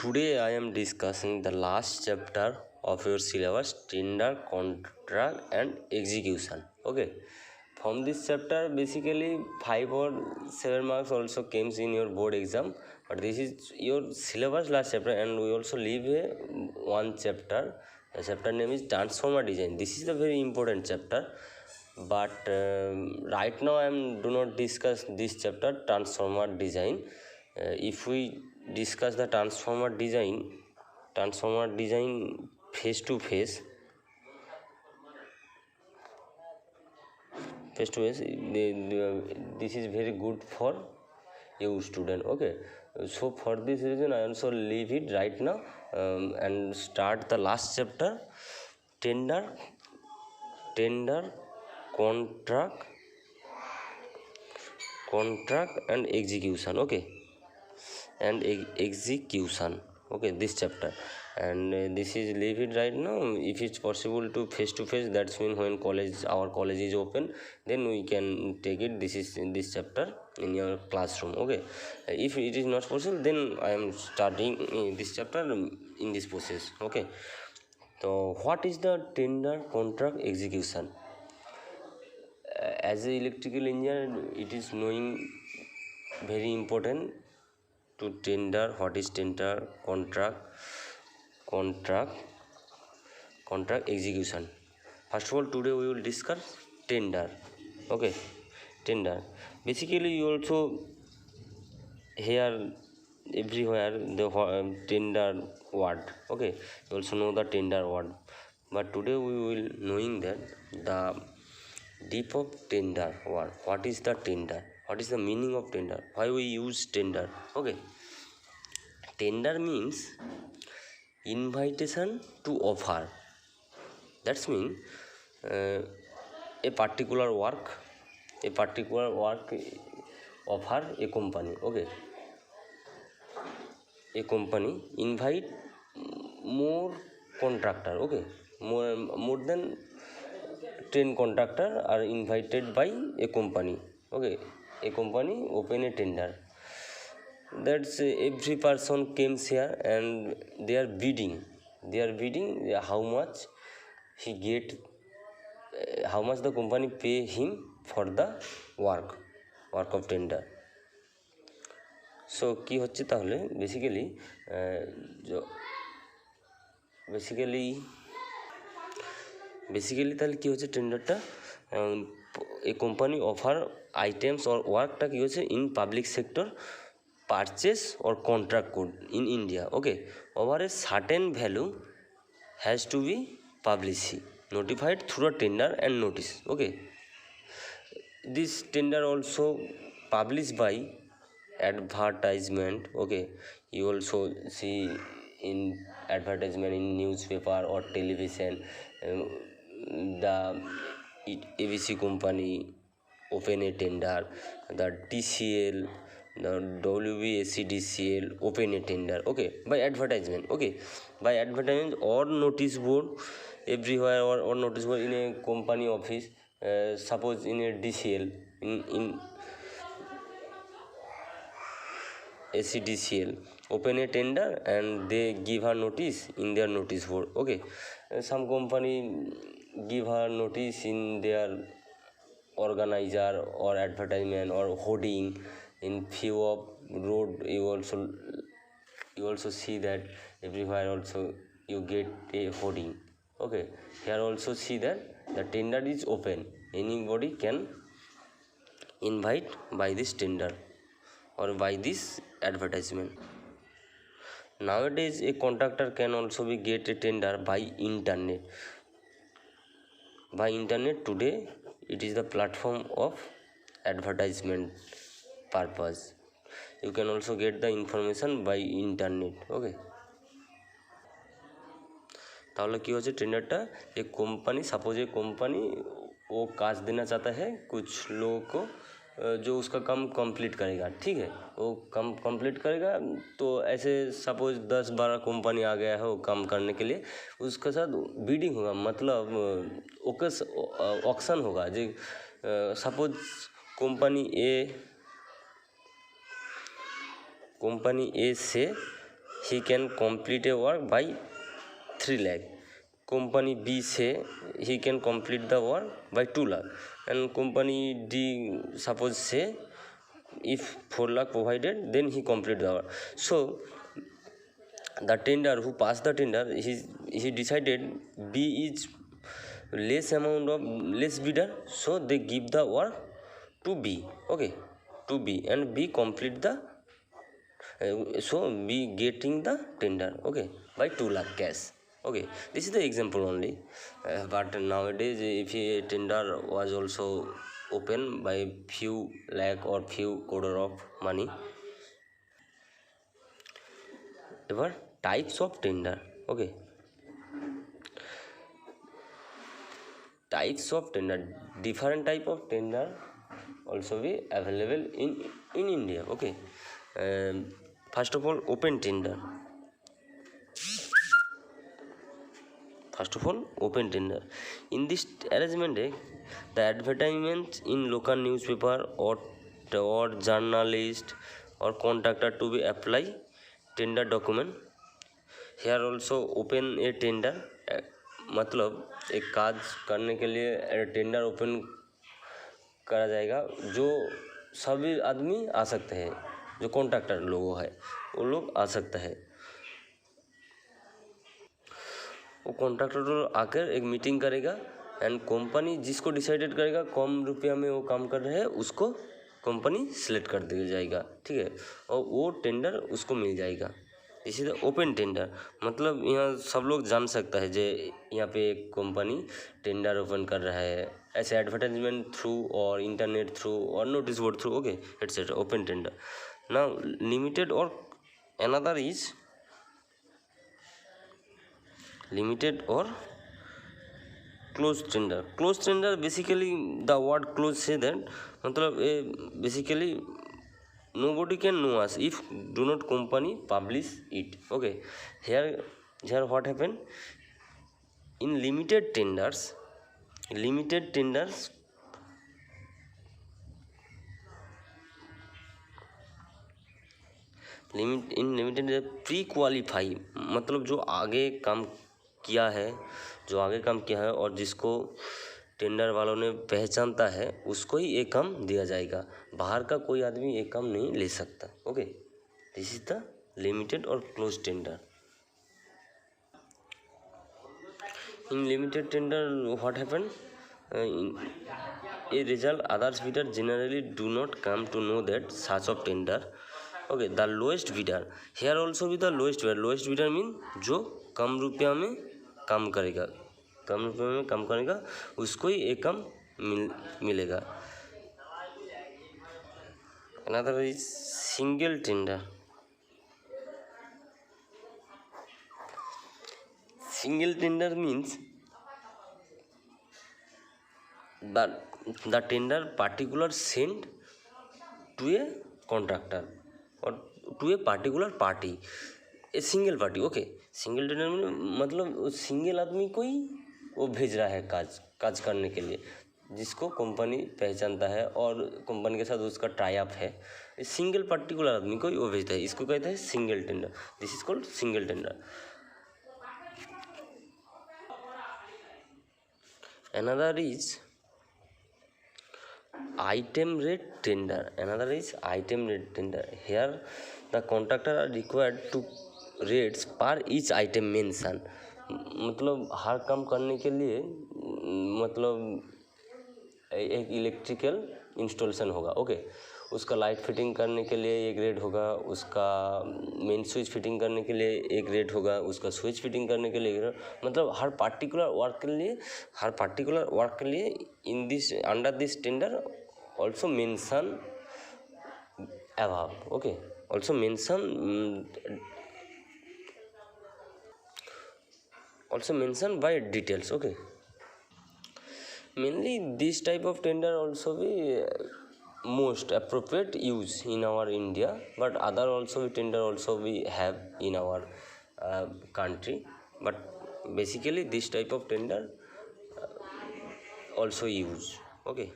today I am discussing the last chapter of your syllabus, tender, contract and execution. Okay, from this chapter basically 5 or 7 marks also comes in your board exam, but this is your syllabus last chapter, and we also leave one chapter. The chapter name is transformer design. This is the very important chapter, but right now I am do not discuss this chapter, transformer design. If we discuss the transformer design face to face, this is very good for you student. Okay, so for this reason I also leave it right now and start the last chapter, tender, contract and execution. Okay, and execution. Okay, this chapter, and this is leave it right now. If it's possible to face, that's mean when our college is open, then we can take it. This is in this chapter in your classroom. Okay, if it is not possible, then I am starting this chapter in this process. Okay, so what is the tender, contract, execution? As an electrical engineer, it is knowing very important to tender. What is tender, contract, execution. First of all, today we will discuss tender. Okay, tender. Basically, you also hear everywhere the tender word. Okay, you also know the tender word, but today we will knowing that the deep of tender word. What is the tender? What is the meaning of tender? Why we use tender? Okay, tender means invitation to offer. That's mean a particular work offer a company. Okay, a company invite more contractor. Okay, more than 10 contractor are invited by a company. Okay, a company open a tender. That's every person comes here and they are bidding how much he get, how much the company pay him for the work of tender. So কি হচ্ছে তাহলে basically তাহলে কি হচ্ছে টেন্ডারটা, a company offer items or ওয়ার্কটা কি হচ্ছে in public sector purchase or contract code in India. Okay, over a certain value has to be published, notified through a tender and notice. Okay, this tender also published by advertisement. Okay, you also see in advertisement in newspaper or television. The ABC company open a tender, the TCL, the WBACDCL open a tender. Okay, by advertisement. Okay, by advertisement or notice board everywhere, or notice board in a company office. Suppose in a DCL, in ACDCL open a tender and they give her notice in their notice board. Okay, some company give her notice in their organizer or advertisement or hoarding in few of road. You also see that everywhere also you get a hoarding. Okay, here also see that the tender is open, anybody can invite by this tender or by this advertisement. Nowadays a contractor can also be get a tender by internet. Today it is the platform of advertisement purpose. You can also get the information by internet. Okay, ताहले की होचे टेंडरटा, एक company suppose एक company वो काज देना चाहता है कुछ लोगों को जो उसका काम कंप्लीट करेगा. ठीक है, वो काम कंप्लीट करेगा तो ऐसे सपोज 10-12 कंपनी आ गया है वो काम करने के लिए, उसके साथ बीडिंग होगा, मतलब ऑक्शन होगा. जो सपोज कंपनी ए से he can complete a work by 3 lakh. Company B say he can complete the work by 2 lakh, and company D suppose say if 4 lakh provided, then he complete the work. So the tender who passed the tender, he decided B is less bidder, so they give the work to B. Okay, to B, and B complete the so B getting the tender, okay, by 2 lakh cash. Okay, this is the example only. But nowadays if a tender was also open by few lakh or few crore of money. Ever types of tender. Okay, types of tender, different type of tender also be available in India. Okay, first of all, open tender. First of all, open tender. In this arrangement, the advertisement in local newspaper or journalist or contractor to be apply tender document. Here also open a tender, मतलब एक काज करने के लिए tender open करा जाएगा, जो सभी आदमी आ सकते हैं, जो कॉन्ट्रैक्टर लोग है वो लोग आ सकते हैं। वो कॉन्ट्रैक्टर आकर एक मीटिंग करेगा एंड कंपनी जिसको डिसाइडेड करेगा कम रुपया में वो काम कर रहे हैं, उसको कंपनी सिलेक्ट कर दिया जाएगा, ठीक है, और वो टेंडर उसको मिल जाएगा। इसी तरह ओपन टेंडर मतलब यहाँ सब लोग जान सकता है, जे यहाँ पे एक कंपनी टेंडर ओपन कर रहा है, ऐसे एडवर्टाइजमेंट थ्रू और इंटरनेट थ्रू और notice board through, okay, etcetera, open tender. Now limited or another is limited or closed tender. Closed tender, basically the word close say that मतलब basically nobody can know us if do not company publish it. Okay, here what happen in limited tenders pre qualify मतलब जो आगे काम किया है और जिसको tender वालों ने पहचानता है, उसको ही एक काम दिया जाएगा, बाहर का कोई आदमी एक काम नहीं ले सकता। Okay, this is the limited or close tender. In limited tender what happen, a result others bidder generally do not come to know that such of tender. Okay, the lowest bidder, here also be the lowest bidder mean जो कम रुपया में काम करेगा उसको ही एक काम मिलेगा। Another is single tender. Single tender means the tender particular sent to a contractor or to a particular party, a single party. Okay, single tender मतलब सिंगल आदमी को ही वो भेज रहा है काज करने के लिए, जिसको कंपनी पहचानता है और कंपनी के साथ उसका टाई अप है, सिंगल पर्टिकुलर आदमी को ही वो भेजता है, इसको कहते हैं single tender. This is called single tender. Another is item rate tender. Here the contractor are required to rates per each item mention. मतलब हर काम करने के लिए मतलब एक इलेक्ट्रिकल इंस्टॉलेशन होगा, ओके, उसका लाइट फिटिंग करने के लिए एक रेट होगा, उसका मेन स्विच फिटिंग करने के लिए एक रेट होगा, उसका स्विच फिटिंग करने के लिए एक रेट, मतलब हर पार्टिकुलर वर्क के लिए in this under this tender also mention above. Okay, also mention by details. Okay, mainly this type of tender also be most appropriate use in our India, but other also tender also we have in our country, but basically this type of tender also use. Okay.